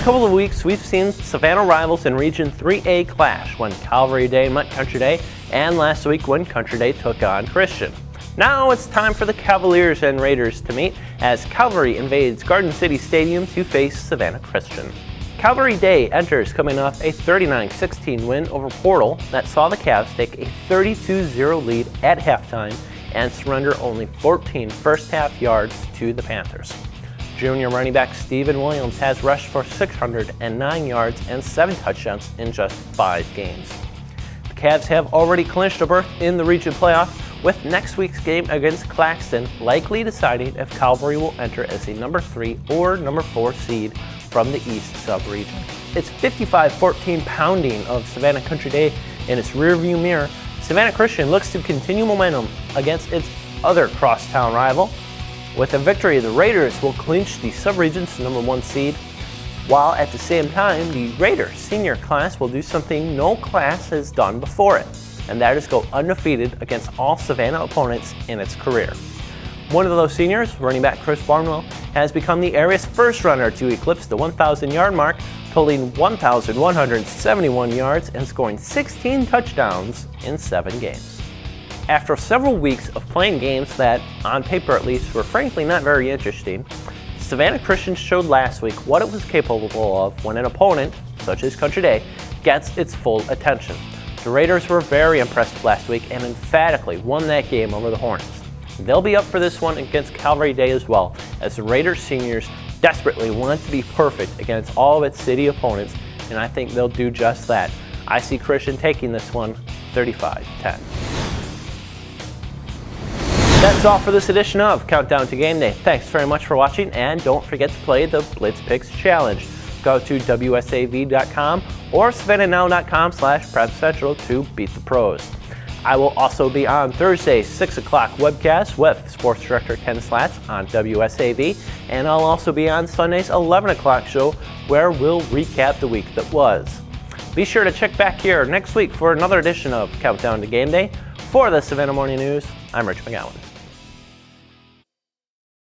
couple of weeks, we've seen Savannah rivals in Region 3A clash when Calvary Day met Country Day, and last week when Country Day took on Chrisian. Now it's time for the Cavaliers and Raiders to meet as Calvary invades Garden City Stadium to face Savannah Christian. Calvary Day enters coming off a 39-16 win over Portal that saw the Cavs take a 32-0 lead at halftime and surrender only 14 first-half yards to the Panthers. Junior running back Steven Williams has rushed for 609 yards and 7 touchdowns in just 5 games. The Cavs have already clinched a berth in the region playoff, with next week's game against Claxton likely deciding if Calvary will enter as a number 3 or number 4 seed from the East sub-region. It's 55-14 pounding of Savannah Country Day in its rearview mirror. Savannah Christian looks to continue momentum against its other crosstown rival. With a victory, the Raiders will clinch the sub-region's number 1 seed, while at the same time, the Raiders senior class will do something no class has done before it, and that is go undefeated against all Savannah opponents in its career. One of those seniors, running back Chris Barnwell, has become the area's first runner to eclipse the 1,000-yard mark, totaling 1,171 yards and scoring 16 touchdowns in 7 games. After several weeks of playing games that, on paper at least, were frankly not very interesting, Savannah Christian showed last week what it was capable of when an opponent, such as Country Day, gets its full attention. The Raiders were very impressive last week and emphatically won that game over the Hornets. They'll be up for this one against Calvary Day as well, as the Raiders seniors desperately want to be perfect against all of its city opponents, and I think they'll do just that. I see Christian taking this one 35-10. That's all for this edition of Countdown to Game Day. Thanks very much for watching, and don't forget to play the Blitz Picks Challenge. Go to wsav.com or savannahnow.com/PrepCentral to beat the pros. I will also be on Thursday, 6 o'clock webcast with Sports Director Ken Slatz on WSAV, and I'll also be on Sunday's 11 o'clock show where we'll recap the week that was. Be sure to check back here next week for another edition of Countdown to Game Day. For the Savannah Morning News, I'm Rich McGowan.